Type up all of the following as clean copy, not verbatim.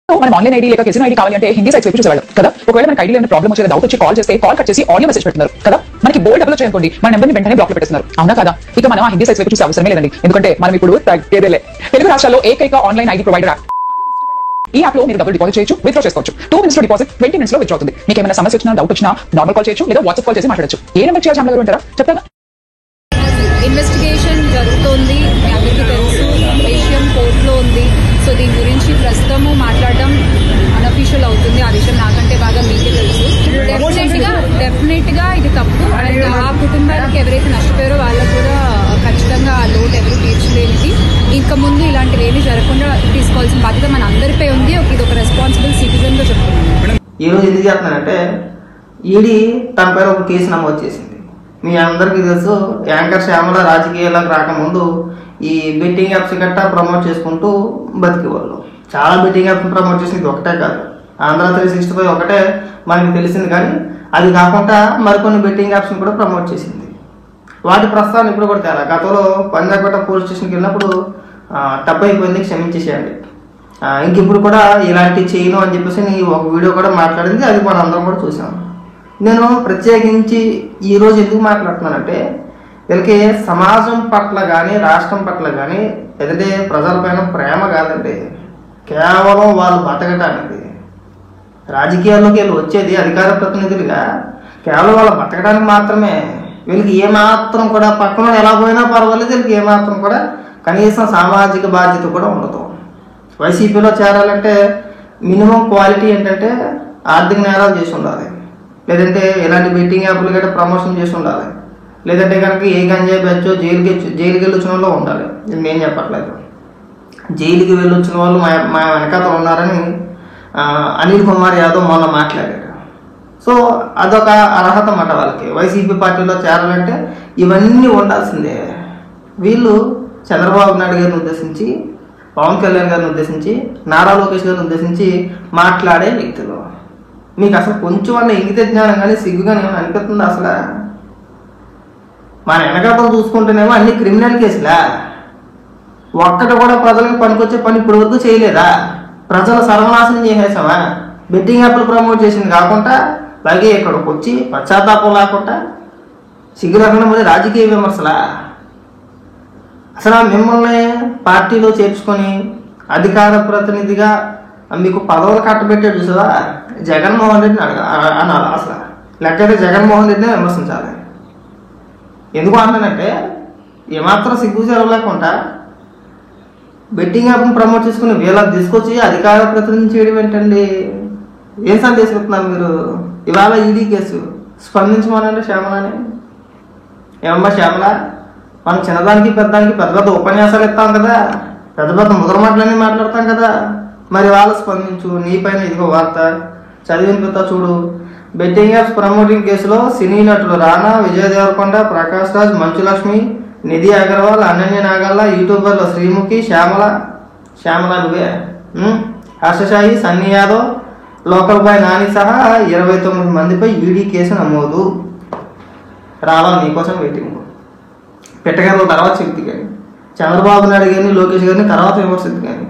మనం online ID లేక casino ID కావాలి అంటే హిందీ సైట్స్ వైపు చూసేవాళ్ళం కదా. ఒకవేళ మనకి ఐడి లేని ప్రాబ్లం వచ్చే డౌట్ వచ్చి కాల్ చేస్తే కాల్ కట్ చేసి ఆడియో మెసేజ్ పెడుతున్నారు కదా. మనకి బోల్డ్ డబ్బులు వచ్చాయనుకోండి మన నెంబర్ని వెంటనే బ్లాక్ లో పెట్టేస్తున్నారు. అవునా కదా? ఇక మనం ఆ హిందీ సైట్స్ వైపు చూసే అవసరమే లేదండి. ఎందుకంటే మనం ఇప్పుడు తగ్గేదేలే. తెలుగు రాష్ట్రాల్లో ఏకైక ఆన్లైన్ ఐడి ప్రొవైడర్ యాప్. ఈ యాప్ లో మీరు డబ్బులు డిపాజిట్ చేయొచ్చు, విత్డ్రా చేసుకోవచ్చు. 2 minutes లో డిపాజిట్, 20 minutes లో విత్డ్రా అవుతుంది. మీకు ఏమైనా సమస్య వచ్చినా, డౌట్ వచ్చినా నార్మల్ కాల్ చేయొచ్చు లేదా వాట్సాప్ కాల్ చేసి మాట్లాడచ్చు. ఏ నెంబర్ చేయాలి శ్యామల గారు అంటారా? చెప్తారా? ఇన్వెస్టిగేషన్ జరుగుతోంది, మీ అందరికీ తెలుసు. విషయం కోర్టులో ఉంది. సో దీని గురించి ప్రస్తుతము మాట్లాడడం అన్అఫీషియల్ అవుతుంది. ఆ విషయం నాకంటే బాగా మీకే తెలుసు. డెఫినెట్ గా ఇది తప్పు. అండ్ ఆ కుటుంబాలకు ఎవరైతే నష్టపోయారో వాళ్ళకు కూడా ఖచ్చితంగా ఆ లోటు ఎవరు తీర్చలేనిది. ఇంకా ముందు ఇలాంటివి ఏమీ జరగకుండా తీసుకోవాల్సిన బాధ్యత మన అందరిపై ఉంది. ఇది ఒక రెస్పాన్సిబుల్ సిటిజన్ గా చెప్తున్నాను. ఈ రోజు ఎందుకు చేస్తున్నానంటే ఈడీ తన పైన ఒక కేసు నమోదు చేసింది. మీ అందరికీ తెలుసు, యాంకర్ శ్యామల రాజకీయాలకు రాకముందు ఈ బెట్టింగ్ యాప్స్ గట్టా ప్రమోట్ చేసుకుంటూ బతికేవాళ్ళు. చాలా బెట్టింగ్ యాప్స్ ప్రమోట్ చేసింది ఒకటే కాదు, ఆంధ్ర 365 ఒకటే మనకి తెలిసింది. కానీ అది కాకుండా మరికొన్ని బెట్టింగ్ యాప్స్ని కూడా ప్రమోట్ చేసింది. వాటి ప్రస్తావన ఇప్పుడు కూడా తేలా. గతంలో పంజాగుట్ట పోలీస్ స్టేషన్కి వెళ్ళినప్పుడు తప్పు అయిపోయింది, క్షమించేసేయండి, ఇంక ఇప్పుడు కూడా ఇలాంటి చేయను అని చెప్పేసి ఒక వీడియో కూడా మాట్లాడింది. అది మనం అందరం కూడా చూసాం. నేను ప్రత్యేకించి ఈరోజు ఎందుకు మాట్లాడుతున్నానంటే వీళ్ళకి సమాజం పట్ల కానీ రాష్ట్రం పట్ల కానీ ఏదంటే ప్రజలపైన ప్రేమ కాదండి, కేవలం వాళ్ళు బతకటానికి. రాజకీయాల్లోకి వీళ్ళు వచ్చేది అధికార ప్రతినిధులుగా కేవలం వాళ్ళు బతకడానికి మాత్రమే. వీళ్ళకి ఏమాత్రం కూడా పక్కన ఎలా పోయినా పర్వాలేదు, వీళ్ళకి ఏమాత్రం కూడా కనీసం సామాజిక బాధ్యత కూడా ఉండదు. వైసీపీలో చేరాలంటే మినిమం క్వాలిటీ ఏంటంటే ఆర్థిక నేరాలు చేసి ఉండాలి, లేదంటే ఇలాంటి బెట్టింగ్ యాప్లు గట్రా ప్రమోషన్ చేసి ఉండాలి, లేదంటే కనుక ఏ గంజాయి బెచ్చో జైలుకి వెళ్ళొచ్చిన వాళ్ళు ఉండాలి. నేను చెప్పట్లేదు, జైలుకి వెళ్ళొచ్చిన వాళ్ళు మా వెనకాతలు ఉన్నారని అనిల్ కుమార్ యాదవ్ మొన్న మాట్లాడారు. సో అదొక అర్హత అన్నమాట వాళ్ళకి. వైసీపీ పార్టీలో చేరాలంటే ఇవన్నీ ఉండాల్సిందే. వీళ్ళు చంద్రబాబు నాయుడు గారిని ఉద్దేశించి, పవన్ కళ్యాణ్ గారిని ఉద్దేశించి, నారా లోకేష్ గారిని ఉద్దేశించి మాట్లాడే వ్యక్తులు. మీకు అసలు కొంచెం అన్న ఇంగిత జ్ఞానం కానీ సిగ్గుగా అనిపిస్తుంది? అసలు మన వెనకాతలు చూసుకుంటేనేమో అన్ని క్రిమినల్ కేసులా. ఒక్కటి కూడా ప్రజలకు పనికొచ్చే పని ఇప్పటి వరకు చేయలేదా? ప్రజలు సర్వనాశనం చేసేసామా? బెట్టింగ్ యాప్లు ప్రమోట్ చేసింది కాకుండా అలాగే ఇక్కడికి వచ్చి పశ్చాత్తాపం లేకుండా సిగ్గు లేకుండా మరి రాజకీయ విమర్శలా? అసలు మిమ్మల్ని పార్టీలో చేర్చుకొని అధికార ప్రతినిధిగా మీకు పదవులు కట్టబెట్టాడు చూసావా, జగన్మోహన్ రెడ్డిని అనాలి. అసలు లేకపోతే జగన్మోహన్ రెడ్డిని విమర్శించాలి. ఎందుకు అంటానంటే ఏమాత్రం సిగ్గు సెలవు లేకుండా బెట్టింగ్ యాప్ని ప్రమోట్ చేసుకుని వీళ్ళని తీసుకొచ్చి అధికార ప్రతినిధి చేయడం ఏంటండి? ఏం సందేశం ఇస్తున్నారు మీరు? ఇవాళ ఈడీ కేసు స్పందించమనండి శ్యామలని. ఏమమ్మా శ్యామల, మనం చిన్నదానికి పెద్దానికి పెద్ద పెద్ద ఉపన్యాసాలు ఇస్తాం కదా, పెద్ద పెద్ద ముద్ర మాటలన్నీ మాట్లాడతాం కదా, మరి వాళ్ళు స్పందించు. నీ పైన ఇదిగో వార్త చదివినిపిస్తా చూడు. బెట్టింగ్ యాప్స్ ప్రమోటింగ్ కేసులో సినీ నటులు రానా, విజయ్ దేవరకొండ, ప్రకాష్ రాజ్, మంచులక్ష్మి, నిధి అగర్వాల్, అనన్య నాగల్లా, యూట్యూబర్లు శ్రీముఖి, శ్యామల నువ్వే, హర్షశాయి, సన్నీ యాదవ్, లోకల్ బాయ్ నాని సహా 29 మందిపై ఈడీ కేసు నమోదు. రావాలి నీకోసం వెయిటింగ్. పెట్టగల తర్వాత చెప్తి కానీ చంద్రబాబు నాయుడు గారిని, లోకేష్ గారిని తర్వాత విమర్శిద్ది. కానీ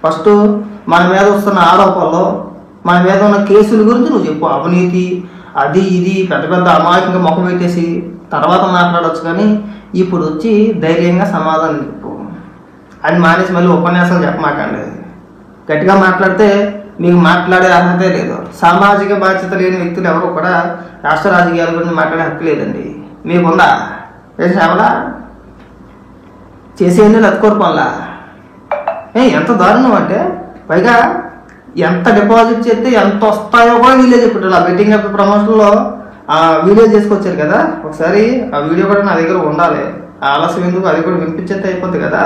ఫస్ట్ మన మీద వస్తున్న ఆరోపణలు, మన మీద ఉన్న కేసుల గురించి నువ్వు చెప్పు. అవినీతి అది ఇది పెద్ద పెద్ద అమాయకంగా మొక్క పెట్టేసి తర్వాత మాట్లాడవచ్చు. కానీ ఇప్పుడు వచ్చి ధైర్యంగా సమాధానం చెప్పు. అది మానేసి మళ్ళీ ఉపన్యాసాలు చెప్పమాకండి. గట్టిగా మాట్లాడితే మీకు మాట్లాడే అర్హతే లేదు. సామాజిక బాధ్యత లేని వ్యక్తులు ఎవరు కూడా రాష్ట్ర రాజకీయాల గురించి మాట్లాడే హక్కు లేదండి. మీకుందా? శ్యామలా చేసేయండి లత్కోరు పనులా. ఎంత దారుణం అంటే పైగా ఎంత డిపాజిట్ చేస్తే ఎంత వస్తాయో కూడా వీడియో చెప్పారు. ఆ బెట్టింగ్ యాప్ ప్రమోషన్లో వీడియో చేసుకొచ్చారు కదా, ఒకసారి ఆ వీడియో కూడా నా దగ్గర ఉండాలి. ఆలస్యం ఎందుకు, అది కూడా వినిపించేస్తే అయిపోద్ది కదా.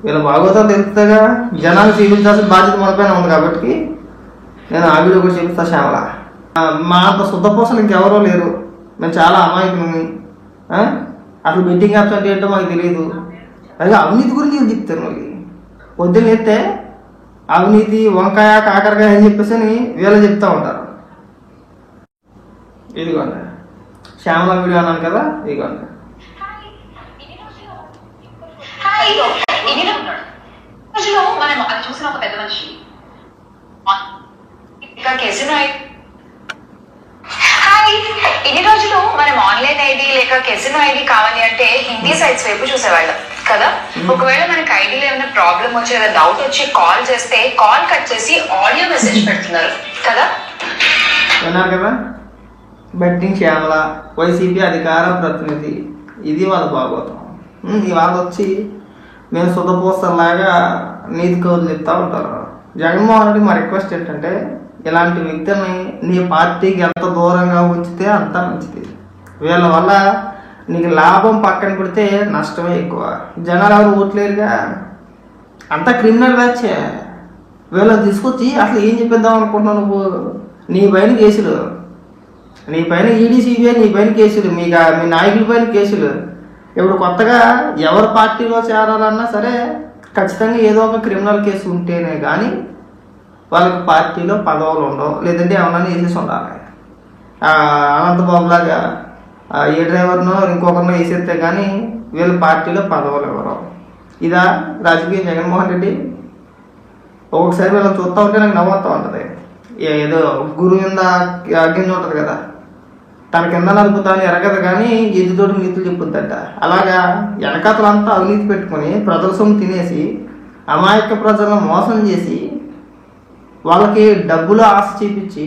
వీళ్ళ భాగవతం తెలుస్తుందిగా, జనాలు చూపించాల్సిన బాధ్యత మనపైన ఉంది. కాబట్టి నేను ఆ వీడియో కూడా చూపిస్తా. శ్యామల, మా అంత శుద్ధపోసలు ఇంకెవరో లేరు, మేము చాలా అమాయకులని. అసలు బెట్టింగ్ యాప్స్ అంటే ఏంటో మాకు తెలియదు. పైగా అవినీతి గురించి వీళ్ళు చెప్తారు. మళ్ళీ పొద్దున్న ఎత్తే అవినీతి, వంకాయ, కాకరకాయ అని చెప్పేసి వీళ్ళు చెప్తా ఉంటారు. ఇదిగోండి శ్యామల వీడియో అన్నాను కదా, ఇదిగోండి. మనం అది చూసిన ఒక పెద్ద మనిషి కెసినో హాయ్, ఇన్ని రోజులు మనం ఆన్లైన్ ఐడి లేక కెసినో ఐడి కావాలి అంటే హిందీ సైట్స్ వైపు చూసేవాళ్ళం కదా. ఒకవేళ మనకి ఐడిలో ఏమైనా ప్రాబ్లం వచ్చి లేదా డౌట్ వచ్చి కాల్ చేస్తే కాల్ కట్ చేసి ఆడియో మెసేజ్ పెడుతున్నారు కదా. విన్నారు కదా, బెట్టింగ్ శ్యామల వైసీపీ అధికార ప్రతినిధి, ఇది వాళ్ళ భాగవతం. ఇవాళ వచ్చి మేము సుధపోస్తలాగా నీతి కౌలు చెప్తా ఉంటారు. జగన్మోహన్ రెడ్డి మా రిక్వెస్ట్ ఏంటంటే, ఇలాంటి వ్యక్తుల్ని నీ పార్టీకి ఎంత దూరంగా ఉంచితే అంత మంచిది. వీళ్ళ వల్ల నీకు లాభం పక్కన పెడితే నష్టమే ఎక్కువ. జనాలు ఎవరు ఓట్లేరుగా, అంతా క్రిమినల్ బ్యాచే. వీళ్ళని తీసుకొచ్చి అసలు ఏం చెప్పిద్దాం అనుకుంటున్నావు నువ్వు? నీ పైన కేసులు, నీ పైన ఈడీ సిబిఐ, నీ పైన కేసులు, మీ నాయకుల పైన కేసులు. ఇప్పుడు కొత్తగా ఎవరి పార్టీలో చేరాలన్నా సరే ఖచ్చితంగా ఏదో ఒక క్రిమినల్ కేసు ఉంటేనే కానీ వాళ్ళకి పార్టీలో పదవులు ఉండవు, లేదంటే ఏమన్నా వేసేసి ఉండాలి. అనంతబాబు లాగా ఏ డ్రైవర్నో ఇంకొకరినో వేసేస్తే కానీ వీళ్ళ పార్టీలో పదవులు ఎవరు. ఇదా రాజకీయ జగన్మోహన్ రెడ్డి? ఒక్కొక్కసారి వీళ్ళని చూస్తూ ఉంటే నాకు నవ్వుతూ ఉంటుంది. ఏదో గురువు కింద గింజ ఉంటుంది కదా, తన కింద నలుపుతాను ఎరగదు కానీ ఎదుటోటి నీతులు చెప్పుద్దంట. అలాగా వెనకాతలంతా అవినీతి పెట్టుకొని ప్రజల సొమ్ము తినేసి అమాయక ప్రజలను మోసం చేసి వాళ్ళకి డబ్బులు ఆశ చూపించి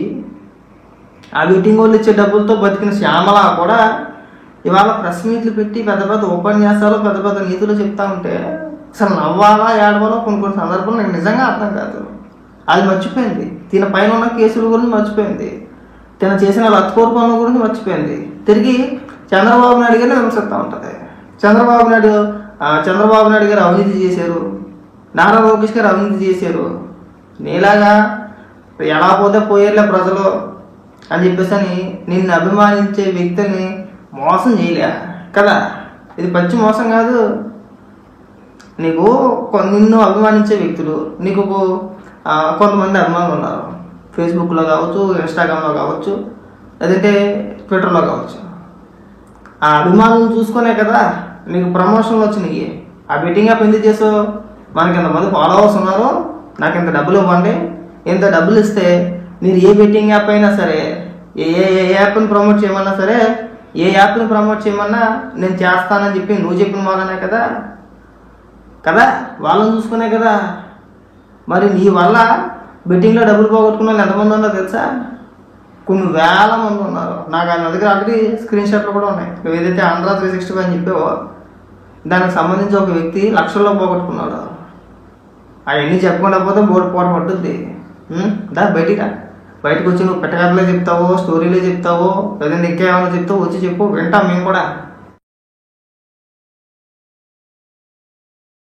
ఆ మీటింగ్ వాళ్ళు ఇచ్చే డబ్బులతో బతికిన శ్యామల కూడా ఇవాళ ప్రెస్ మీట్లు పెట్టి పెద్ద పెద్ద ఉపన్యాసాలు పెద్ద పెద్ద నీతులు చెప్తా ఉంటే అసలు నవ్వాలా ఏడవాలో కొన్ని సందర్భాలు నాకు నిజంగా అర్థం కాదు. అది మర్చిపోయింది. తిన పైన ఉన్న కేసుల గురించి మర్చిపోయింది, తిన చేసిన లత్కోర్ పనుల గురించి మర్చిపోయింది. తిరిగి చంద్రబాబు నాయుడు గారిని విమర్శిస్తూ ఉంటుంది. చంద్రబాబు నాయుడు గారు అవినీతి చేశారు, నారా లోకేష్ గారు అవినీతి చేశారు, నీలాగా ఎలా పోతే పోయేలే ప్రజలు అని చెప్పేసి నిన్ను అభిమానించే వ్యక్తిని మోసం చేయలే కదా. ఇది పచ్చి మోసం కాదు. నీకు నిన్ను అభిమానించే వ్యక్తులు, నీకు కొంతమంది అభిమానులు ఉన్నారు. ఫేస్బుక్లో కావచ్చు, ఇన్స్టాగ్రామ్లో కావచ్చు, లేదంటే ట్విట్టర్లో కావచ్చు. ఆ అభిమానులను చూసుకునే కదా నీకు ప్రమోషన్లు వచ్చినాయి. ఆ బెట్టింగ్ యాప్ ఎందుకు చేసావు? మనకి ఎంతమంది ఫాలోవర్స్ ఉన్నారు, నాకు ఇంత డబ్బులు ఇవ్వండి, ఇంత డబ్బులు ఇస్తే మీరు ఏ బెట్టింగ్ యాప్ అయినా సరే, ఏ యాప్ని ప్రమోట్ చేయమన్నా సరే, ఏ యాప్ని ప్రమోట్ చేయమన్నా నేను చేస్తానని చెప్పి నువ్వు చెప్పిన మాదనే కదా వాళ్ళని చూసుకునే కదా. మరి నీ వల్ల బెట్టింగ్లో డబ్బులు పోగొట్టుకున్న వాళ్ళు ఎంతమంది ఉన్నారో తెలుసా? కొన్ని వేల మంది ఉన్నారు. నాకు ఆయన దగ్గర ఆల్రెడీ స్క్రీన్ షాట్లు కూడా ఉన్నాయి. నువ్వు ఏదైతే ఆంధ్ర 365 అని చెప్పావో దానికి సంబంధించి ఒక వ్యక్తి లక్షల్లో పోగొట్టుకున్నాడు. అవన్నీ చెప్పకుండా పోతే బోర్డు పోట పట్టుద్ది. బయటకు వచ్చి నువ్వు పెట్టగడలే చెప్తావో, స్టోరీలే చెప్తావో, లేదంటే ఇంకేమైనా చెప్తావో వచ్చి చెప్పు, వింటాం మేము కూడా.